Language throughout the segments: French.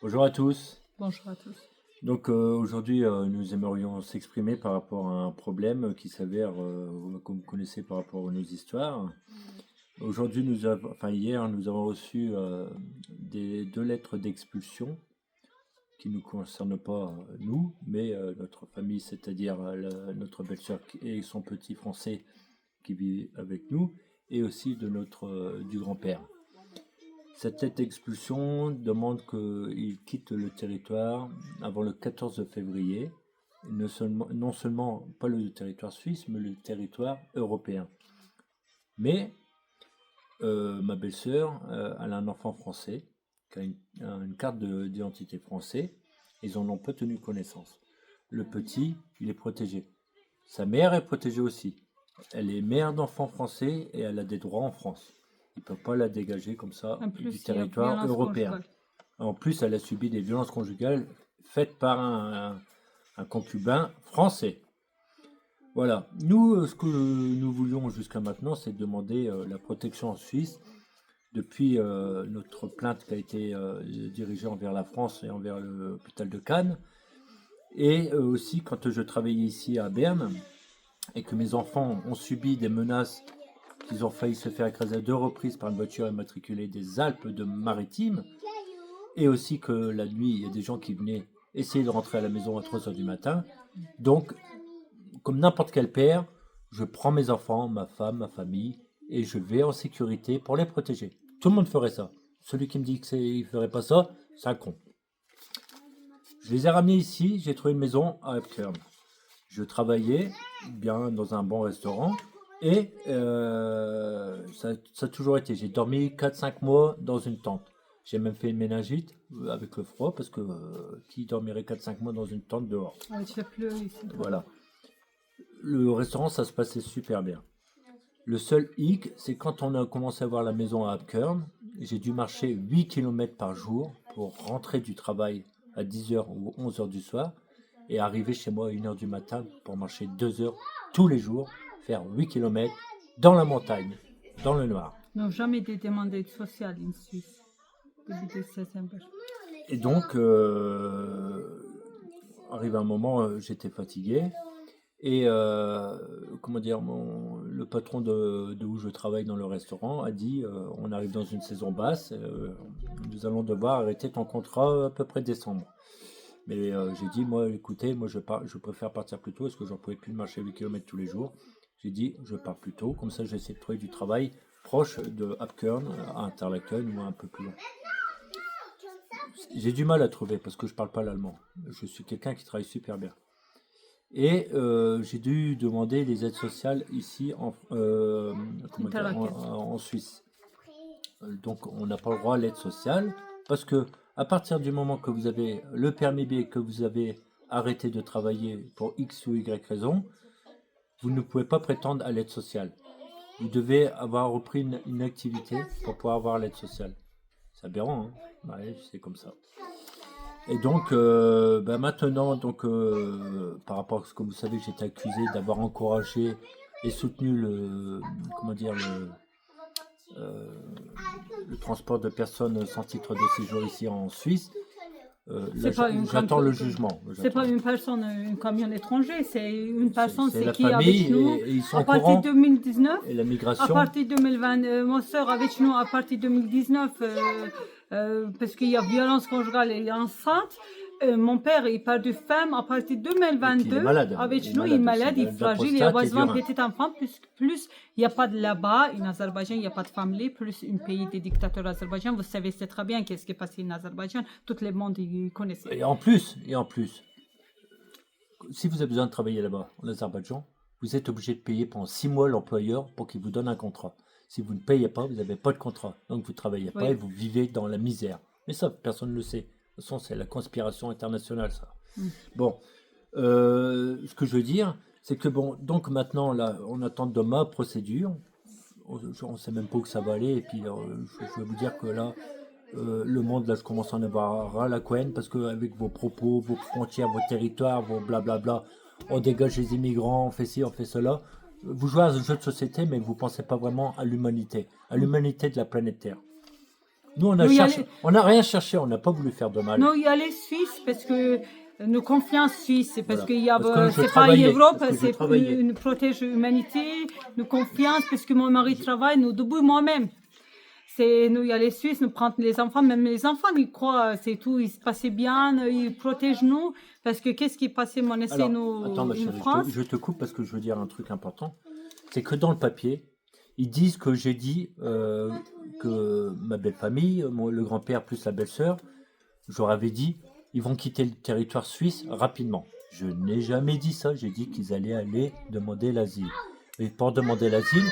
Bonjour à tous. Bonjour à tous. Donc aujourd'hui, nous aimerions s'exprimer par rapport à un problème qui s'avère, comme vous connaissez par rapport à nos histoires. Aujourd'hui, hier, nous avons reçu deux lettres d'expulsion qui ne nous concernent pas nous, mais notre famille, c'est-à-dire notre belle-sœur et son petit français qui vit avec nous, et aussi de du grand-père. Cette lettre d'expulsion demande qu'il quitte le territoire avant le 14 février, non seulement pas le territoire suisse, mais le territoire européen. Mais ma belle-sœur, elle a un enfant français, qui a une carte d'identité française, ils en ont pas tenu connaissance. Le petit, il est protégé. Sa mère est protégée aussi. Elle est mère d'enfant français et elle a des droits en France. Ils ne peuvent pas la dégager comme ça En plus, du il y a territoire violence européen. conjugale. En plus, elle a subi des violences conjugales faites par un concubin français. Voilà. Nous, ce que nous voulions jusqu'à maintenant, c'est demander la protection en Suisse depuis notre plainte qui a été dirigée envers la France et envers l'hôpital de Cannes. Et aussi, quand je travaillais ici à Berne et que mes enfants ont subi des menaces, qu'ils ont failli se faire écraser à 2 reprises par une voiture immatriculée des Alpes-de-Maritimes, et aussi que la nuit, il y a des gens qui venaient essayer de rentrer à la maison à 3 heures du matin. Donc, comme n'importe quel père, je prends mes enfants, ma femme, ma famille, et je vais en sécurité pour les protéger. Tout le monde ferait ça. Celui qui me dit qu'il ne ferait pas ça, c'est un con. Je les ai ramenés ici, j'ai trouvé une maison à Upkern. Je travaillais bien dans un bon restaurant et ça a toujours été. J'ai dormi 4-5 mois dans une tente. J'ai même fait une méningite avec le froid parce que qui dormirait 4-5 mois dans une tente dehors? Il fait pleurer ici. Voilà. Le restaurant, ça se passait super bien. Le seul hic, c'est quand on a commencé à voir la maison à Upkern, j'ai dû marcher 8 km par jour pour rentrer du travail à 10h ou 11h du soir et arriver chez moi à 1h du matin pour marcher 2 heures tous les jours, faire 8 km dans la montagne, dans le noir. Ils n'ont jamais été demandés de social en Suisse depuis le septembre. Et donc, arrivé un moment, j'étais fatigué. Et comment dire, le patron de où je travaille dans le restaurant a dit on arrive dans une saison basse, nous allons devoir arrêter ton contrat à peu près décembre. Mais j'ai dit moi écoutez, moi je préfère partir plus tôt parce que j'en pouvais plus marcher 8 km tous les jours. J'ai dit je pars plus tôt, comme ça j'essaie de trouver du travail proche de Upkern, à Interlaken ou un peu plus loin. J'ai du mal à trouver parce que je parle pas l'allemand. Je suis quelqu'un qui travaille super bien. Et j'ai dû demander les aides sociales ici en Suisse. Donc on n'a pas le droit à l'aide sociale parce que à partir du moment que vous avez le permis B, que vous avez arrêté de travailler pour X ou Y raison, vous ne pouvez pas prétendre à l'aide sociale. Vous devez avoir repris une activité pour pouvoir avoir l'aide sociale. C'est aberrant, hein? Ouais, c'est comme ça. Et donc, maintenant, par rapport à ce que vous savez, j'ai été accusé d'avoir encouragé et soutenu le transport de personnes sans titre de séjour ici en Suisse. J'attends le jugement. C'est pas une personne, un camion étranger, c'est une personne c'est la qui est famille avec nous et ils sont à au partir courant. de 2019. Et la migration. À partir de 2020, ma soeur avec nous à partir de 2019, parce qu'il y a violence conjugale et enceinte. Mon père, il part de femme à partir de 2022. Il est malade. Avec nous, il est malade, il est fragile, il a besoin d'un petit enfant. Plus, il n'y a pas de là-bas, en Azerbaïdjan, il n'y a pas de famille. Plus, un pays des dictateurs azerbaïdjans, vous savez c'est très bien qu'est-ce qui est passé en Azerbaïdjan. Tout le monde y connaissait. Et en plus, si vous avez besoin de travailler là-bas, en Azerbaïdjan, vous êtes obligé de payer pendant 6 mois l'employeur pour qu'il vous donne un contrat. Si vous ne payez pas, vous n'avez pas de contrat. Donc vous ne travaillez pas et vous vivez dans la misère. Mais ça, personne ne le sait. De toute façon, c'est la conspiration internationale, ça. Bon, ce que je veux dire, c'est que donc maintenant, là, on attend de ma procédure. On ne sait même pas où ça va aller. Et puis, je vais vous dire que là, le monde, là, je commence à en avoir ras la couenne parce qu'avec vos propos, vos frontières, vos territoires, vos blablabla, on dégage les immigrants, on fait ci, on fait cela. Vous jouez à un jeu de société, mais vous ne pensez pas vraiment à l'humanité de la planète Terre. Nous, on n'a rien cherché, on n'a pas voulu faire de mal. Non, il y a les Suisses parce que nous confiance suisse, parce Voilà. qu'il y a, Parce que c'est pas l'Europe, parce que je c'est travaillais. une protège humanité, nous confiance parce que mon mari travaille, nous debout moi-même. C'est nous, il y a les Suisses, nous prendre les enfants, même les enfants, ils croient, c'est tout, ils se passaient bien, ils protègent nous, parce que qu'est-ce qui passait, mon essai, Alors, nous, attends, ma en chérie, France. je te coupe parce que je veux dire un truc important. C'est que dans le papier, ils disent que j'ai dit que ma belle famille, le grand-père plus la belle-sœur, je leur avais dit, ils vont quitter le territoire suisse rapidement. Je n'ai jamais dit ça, j'ai dit qu'ils allaient aller demander l'asile. Et pour demander l'asile,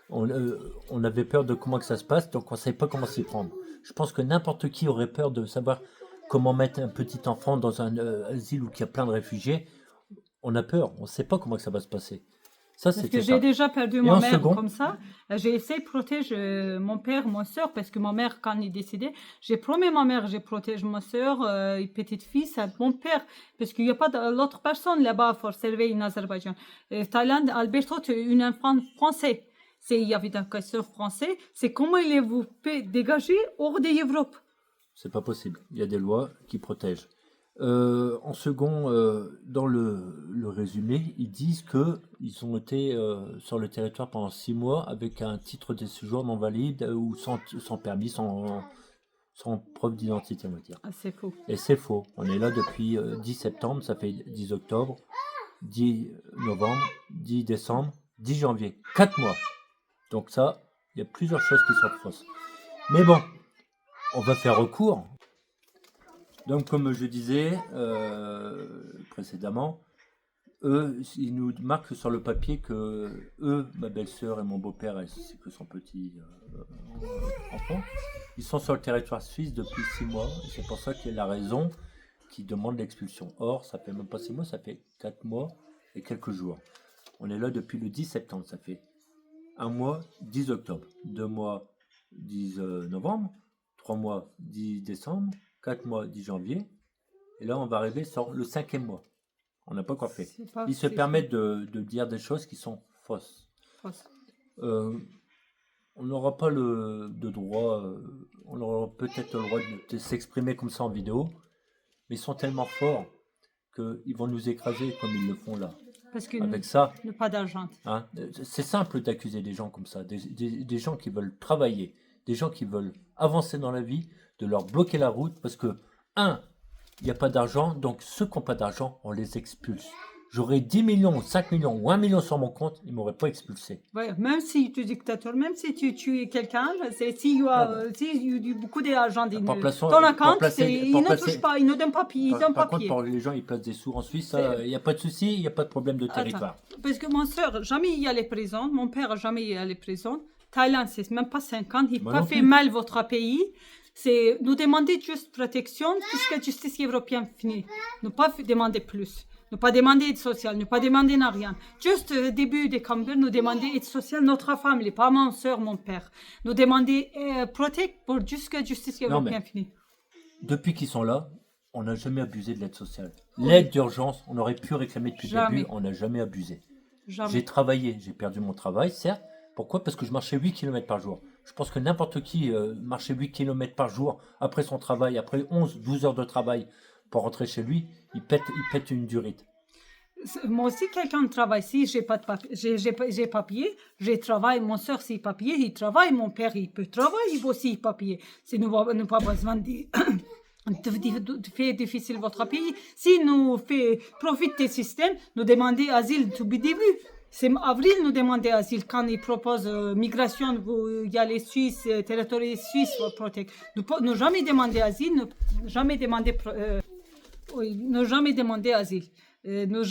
on avait peur de comment que ça se passe, donc on ne savait pas comment s'y prendre. Je pense que n'importe qui aurait peur de savoir comment mettre un petit enfant dans un asile où il y a plein de réfugiés. On a peur, on ne sait pas comment que ça va se passer. Ça, Parce que c'était j'ai ça. déjà perdu Et ma en mère second, comme ça. J'ai essayé de protéger mon père, ma soeur, parce que ma mère, quand il est décédé, j'ai promis ma mère, je protège ma soeur, petite fille, c'est mon père, parce qu'il n'y a pas d'autre personne là-bas pour servir en Azerbaïdjan. Thaïlande, Alberto, tu es une enfant français. Il y avait un question français. C'est comment il vous peut dégager hors de l'Europe. c'est pas possible. Il y a des lois qui protègent. En second, dans le résumé, ils disent qu'ils ont été sur le territoire pendant 6 mois avec un titre de séjour non valide ou sans permis, sans preuve d'identité, on va dire. Ah, c'est faux. Et c'est faux. On est là depuis 10 septembre, ça fait 10 octobre, 10 novembre, 10 décembre, 10 janvier. 4 mois. Donc ça, il y a plusieurs choses qui sont fausses. Mais bon, on va faire recours. Donc, comme je disais précédemment, eux, ils nous marquent sur le papier que eux, ma belle-sœur et mon beau-père, ainsi que son petit enfant, ils sont sur le territoire suisse depuis 6 mois. Et c'est pour ça qu'il y a la raison qui demande l'expulsion. Or, ça fait même pas 6 mois, ça fait 4 mois et quelques jours. On est là depuis le 10 septembre, ça fait 1 mois, 10 octobre, 2 mois, 10 novembre, 3 mois, 10 décembre, 4 mois, 10 janvier, et là on va arriver sur le 5e mois. On n'a pas encore fait. Ils se permettent de dire des choses qui sont fausses. On n'aura pas de droit, on aura peut-être le droit de s'exprimer comme ça en vidéo, mais ils sont tellement forts qu'ils vont nous écraser comme ils le font là. Parce que avec ça, pas d'argent. Hein, c'est simple d'accuser des gens comme ça, des gens qui veulent travailler, des gens qui veulent avancer dans la vie, de leur bloquer la route parce que, il n'y a pas d'argent, donc ceux qui n'ont pas d'argent, on les expulse. J'aurais 10 millions, 5 millions ou 1 million sur mon compte, ils ne m'auraient pas expulsé. Ouais, même si tu es dictateur, même si tu tues quelqu'un, si il y a beaucoup d'argent dans ton compte, ils ne touchent pas, ils ne donnent pas papier. Par contre, pour les gens, ils placent des sous en Suisse, il n'y a pas de souci, il n'y a pas de problème de territoire. Attends, parce que mon soeur, jamais il y a les prisons, mon père, jamais il y a les prisons. Thaïlande, c'est même pas 50, il n'a pas fait mal votre pays. C'est nous demander juste protection jusqu'à la justice européenne finit. Ne pas demander plus. Ne pas demander aide sociale, ne pas demander rien. Juste début de Camber, nous demander aide sociale, notre famille, pas ma soeur, mon père. Nous demander protection pour jusqu'à la justice européenne finit. Depuis qu'ils sont là, on n'a jamais abusé de l'aide sociale. L'aide d'urgence, on aurait pu réclamer depuis le début, on n'a jamais abusé. J'ai travaillé, j'ai perdu mon travail, certes. Pourquoi ? Parce que je marchais 8 km par jour. Je pense que n'importe qui marchait 8 km par jour après son travail, après 12 heures de travail pour rentrer chez lui, il pète une durite. Moi aussi, quelqu'un travaille ici, j'ai pas de papier, j'ai papier, je travaille, mon soeur, c'est papier, il travaille, mon père, il peut travailler, il aussi papier. C'est nous pas besoin de faire difficile votre pays. Si nous fait profiter du système, nous demander asile depuis le début. C'est avril, nous demander asile. Quand ils proposent migration, il y a les Suisses, territoire suisse pour protéger. Nous jamais demandé asile, nous jamais demandé asile. Nous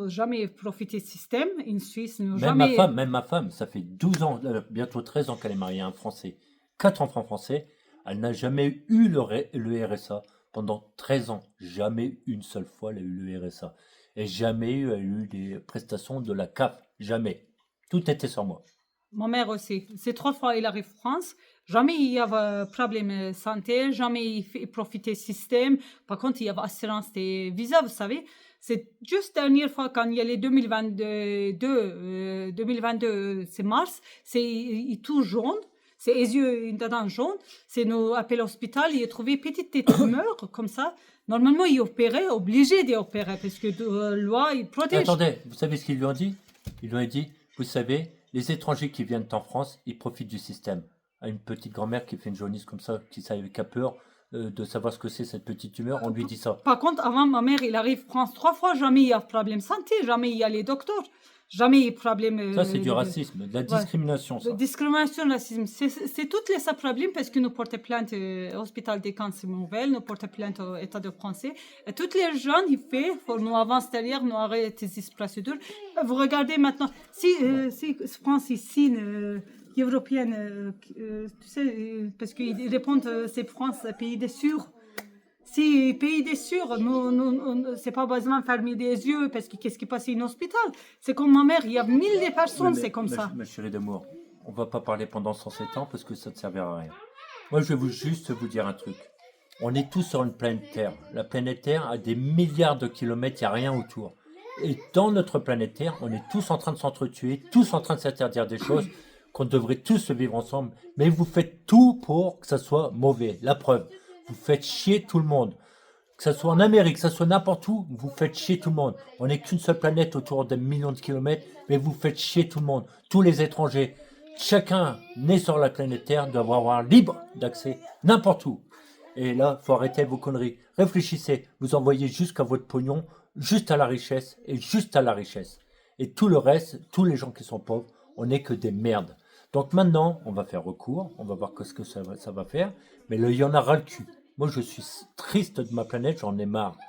jamais profité du système en Suisse. Même ma femme, ça fait 12 ans, bientôt 13 ans qu'elle est mariée à un Français. 4 enfants français. Elle n'a jamais eu le RSA pendant 13 ans. Jamais une seule fois elle a eu le RSA. Et jamais elle a eu des prestations de la CAF. Jamais. Tout était sur moi. Ma mère aussi. C'est 3 fois il arrive en France. Jamais il y avait problème de santé. Jamais il fait profiter du système. Par contre, il y avait assurance des visas, vous savez. C'est juste la dernière fois quand il y a les 2022, c'est mars. Il est tout jaune. C'est les yeux, une dent jaune. C'est nous appelé à l'hôpital, il a trouvé petite tumeur comme ça. Normalement, il opérait, obligé d'opérer parce que la loi, il protège. Attendez, vous savez ce qu'ils lui ont dit? Ils lui ont dit, vous savez, les étrangers qui viennent en France, ils profitent du système. À une petite grand-mère qui fait une jaunisse comme ça, qui a peur de savoir ce que c'est cette petite tumeur, on lui dit ça. Par contre, avant, ma mère, il arrive en France 3 fois, jamais il y a de problème santé, jamais il y a les docteurs. Jamais il y a problème. Ça, c'est du racisme, de la discrimination. Ça. Discrimination, racisme. C'est tous les problèmes parce que nous portons plainte au hôpital des cancers nouvelles, nous portons plainte au État de Français. Et toutes les gens, ils font pour nous avancer derrière, nous arrêter ces procédures. Vous regardez maintenant, si France ici, européenne, tu sais, parce qu'ils répondent, c'est France, pays des sûrs. Si pays des sûrs, c'est pas besoin de fermer des yeux parce que qu'est-ce qui passe dans l'hôpital. C'est comme ma mère, il y a 1000 personnes, c'est comme ça. Ma chérie d'amour, on va pas parler pendant 107 ans parce que ça ne servira à rien. Moi, je vais juste vous dire un truc. On est tous sur une planète Terre. La planète Terre a des milliards de kilomètres, il n'y a rien autour. Et dans notre planète Terre, on est tous en train de s'entretuer, tous en train de s'interdire des choses, qu'on devrait tous vivre ensemble. Mais vous faites tout pour que ça soit mauvais. La preuve. Vous faites chier tout le monde. Que ce soit en Amérique, que ce soit n'importe où, vous faites chier tout le monde. On n'est qu'une seule planète autour de millions de kilomètres, mais vous faites chier tout le monde. Tous les étrangers. Chacun né sur la planète Terre doit avoir libre d'accès n'importe où. Et là, il faut arrêter vos conneries. Réfléchissez. Vous envoyez jusqu'à votre pognon, juste à la richesse et juste à la richesse. Et tout le reste, tous les gens qui sont pauvres, on n'est que des merdes. Donc maintenant, on va faire recours, on va voir ce que ça va faire, mais là, il y en a ras le cul. Moi, je suis triste de ma planète, j'en ai marre.